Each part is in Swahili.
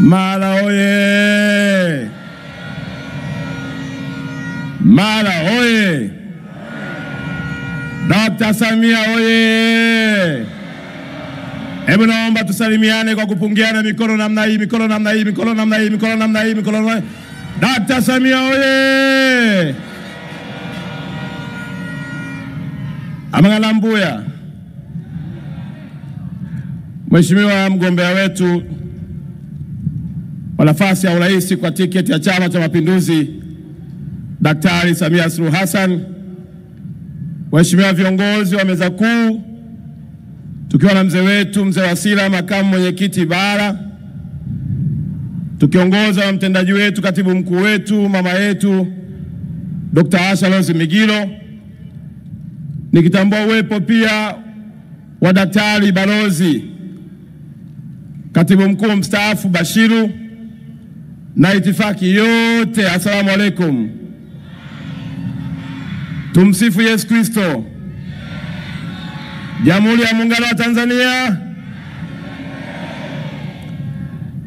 Mara oye! Mara oye! Dr. Samia oye! Hebu naomba tusalimiane kwa kupungiana mikono namna hii, mikono namna hii, mikono namna hii, mikono namna hii, mikono namna hii. Dr. Samia oye! Amangalambuya. Mheshimiwa mgombea wetu wa nafasi ya urais kwa tiketi ya Chama cha Mapinduzi, Daktari Samia Suluhu Hassan, Mheshimiwa viongozi wa meza kuu, tukiwa na mzee wetu mzee Wasira, makamu mwenyekiti bara, tukiongozwa na mtendaji wetu, katibu mkuu wetu, mama yetu Dr. Asha Rose Migiro, nikitambua uwepo pia wa Daktari Balozi katibu mkuu mstaafu Bashiru na itifaki yote. Asalamu alaikum. Tumsifu Yesu Kristo. Jamhuri ya Muungano wa Tanzania.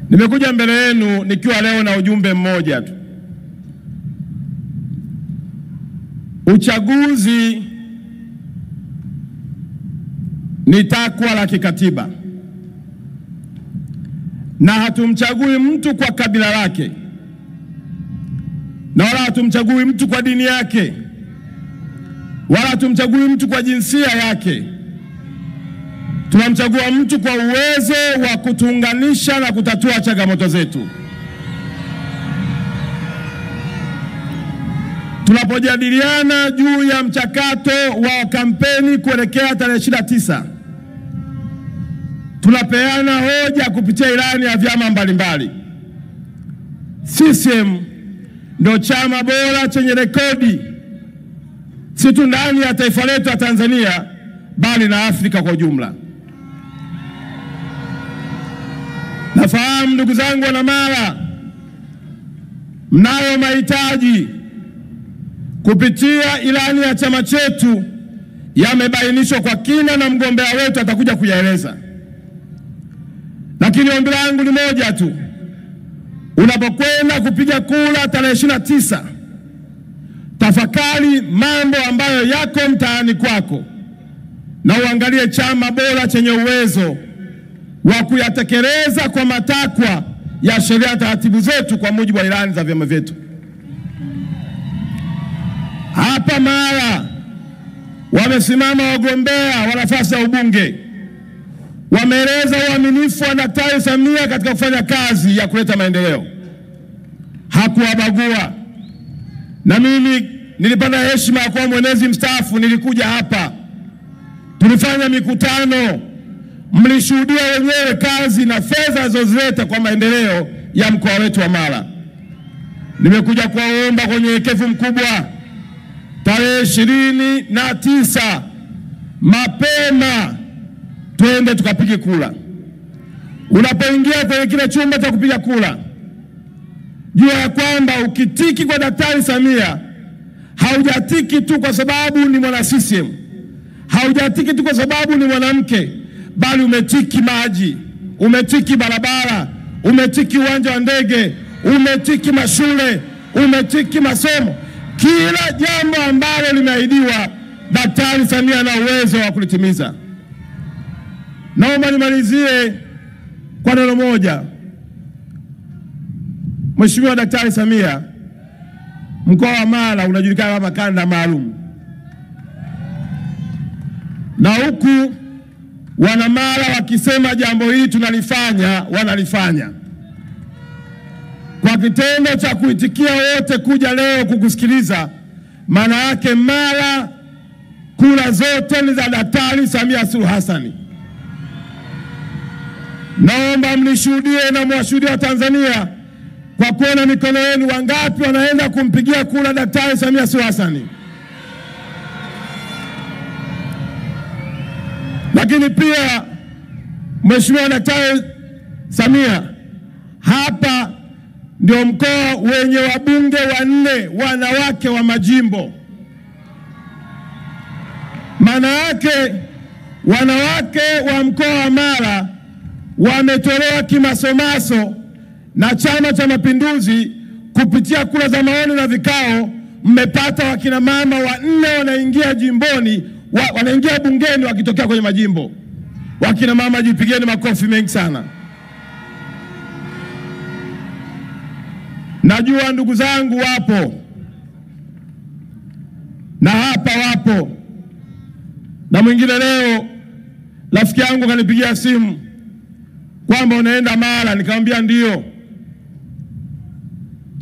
Nimekuja mbele yenu nikiwa leo na ujumbe mmoja tu. Uchaguzi ni takwa la kikatiba, na hatumchagui mtu kwa kabila lake, na wala hatumchagui mtu kwa dini yake, wala hatumchagui mtu kwa jinsia yake. Tunamchagua mtu kwa uwezo wa kutuunganisha na kutatua changamoto zetu. Tunapojadiliana juu ya mchakato wa kampeni kuelekea tarehe 29, tunapeana hoja kupitia ilani ya vyama mbalimbali. CCM ndio chama bora chenye rekodi, si tu ndani ya taifa letu la Tanzania, bali na Afrika kwa ujumla. Nafahamu ndugu zangu wana Mara, mnayo mahitaji. Kupitia ilani ya chama chetu yamebainishwa kwa kina na mgombea wetu atakuja kuyaeleza. Lakini ombi langu ni moja tu. Unapokwenda kupiga kura tarehe 29, tafakari mambo ambayo yako mtaani kwako na uangalie chama bora chenye uwezo wa kuyatekeleza kwa matakwa ya sheria na taratibu zetu kwa mujibu wa ilani za vyama vyetu. Hapa Mara wamesimama wagombea wa nafasi ya ubunge, wameeleza uaminifu wa Daktari Samia katika kufanya kazi ya kuleta maendeleo. Hakuwabagua. Na mimi nilipata heshima ya kuwa mwenezi mstaafu, nilikuja hapa. Tulifanya mikutano, mlishuhudia wenyewe kazi na fedha zilizoleta kwa maendeleo ya mkoa wetu wa Mara. Nimekuja kuwaomba kwa unyenyekevu mkubwa, tarehe 29 mapema twende tukapige kura. Unapoingia kwenye kile chumba cha kupiga kura, jua ya kwamba ukitiki kwa Daktari Samia, haujatiki tu kwa sababu ni mwana CCM, haujatiki tu kwa sababu ni mwanamke, bali umetiki maji, umetiki barabara, umetiki uwanja wa ndege, umetiki mashule, umetiki masomo. Kila jambo ambalo limeahidiwa, Daktari Samia na uwezo wa kulitimiza. Naomba nimalizie kwa neno moja. Mheshimiwa Daktari Samia, mkoa wa Mara unajulikana kama kanda maalum. Na huku wana Mara wakisema jambo hili tunalifanya, wanalifanya. Kwa kitendo cha kuitikia wote kuja leo kukusikiliza, maana yake Mara kura zote ni za Daktari Samia Suluhu Hassan. Naomba mnishuhudie na mwashuhudie wa Tanzania kwa kuona mikono yenu, wangapi wanaenda kumpigia kura Daktari Samia Suluhu Hassan. Lakini pia Mheshimiwa Daktari Samia, hapa ndio mkoa wenye wabunge 4 wanawake wa majimbo. Maana yake wanawake wa mkoa wa Mara wametolewa kimasomaso na Chama cha Mapinduzi kupitia kura za maoni na vikao mmepata wakina mama 4 wanaingia jimboni, wanaingia bungeni wakitokea kwenye majimbo. Wakina mama jipigeni makofi mengi sana. Najua ndugu zangu wapo na hapa wapo, na mwingine leo rafiki yangu kanipigia simu kwamba unaenda Mara, nikamwambia ndio.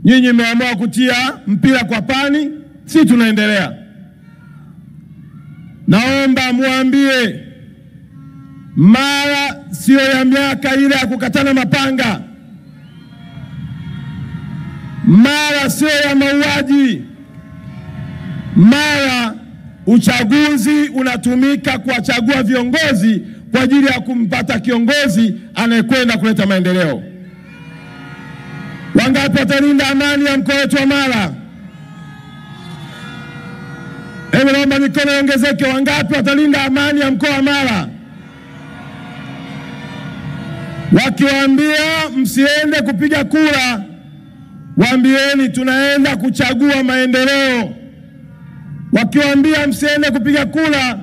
Nyinyi mmeamua kutia mpira kwa pani, si tunaendelea. Naomba muambie Mara sio ya miaka ile ya kukatana mapanga. Mara sio ya mauaji. Mara uchaguzi unatumika kuwachagua viongozi kwa ajili ya kumpata kiongozi anayekwenda kuleta maendeleo. Wangapi watalinda amani ya mkoa wetu wa Mara? Hebu naomba mikono iongezeke. Wangapi watalinda amani ya mkoa wa Mara? Wakiwaambia msiende kupiga kura, waambieni tunaenda kuchagua maendeleo. Wakiwaambia msiende kupiga kura,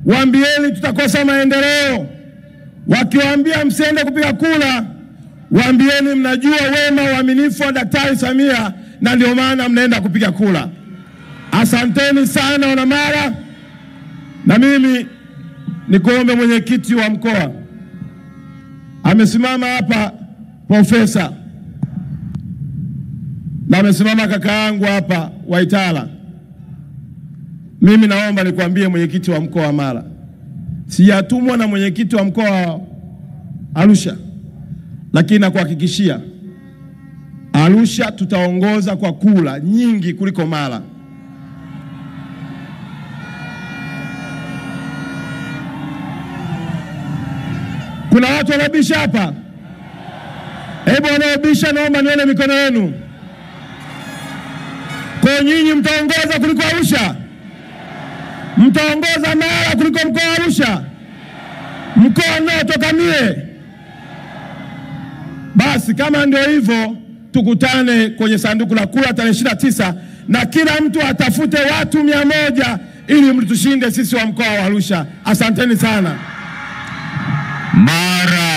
waambieni tutakosa maendeleo. Wakiwaambia msiende kupiga kura, waambieni mnajua wema uaminifu wa Daktari Samia na ndio maana mnaenda kupiga kura. Asanteni sana wana Mara. Na mimi nikuombe mwenyekiti wa mkoa, amesimama hapa profesa, na amesimama kaka yangu hapa Waitala. Mimi naomba nikwambie mwenyekiti wa mkoa wa Mara, sijatumwa na mwenyekiti wa mkoa wa Arusha, lakini nakuhakikishia Arusha tutaongoza kwa kura nyingi kuliko Mara. Kuna watu wanabisha hapa? Hebu wanaobisha naomba nione mikono yenu. Kwa nyinyi mtaongoza kuliko Arusha? Mtaongoza Mara kuliko mkoa wa Arusha? Mkoa unaotoka mie? Basi kama ndio hivyo, tukutane kwenye sanduku la kura tarehe 29 na kila mtu atafute watu 100 ili mtushinde sisi wa mkoa wa Arusha. Asanteni sana. Mara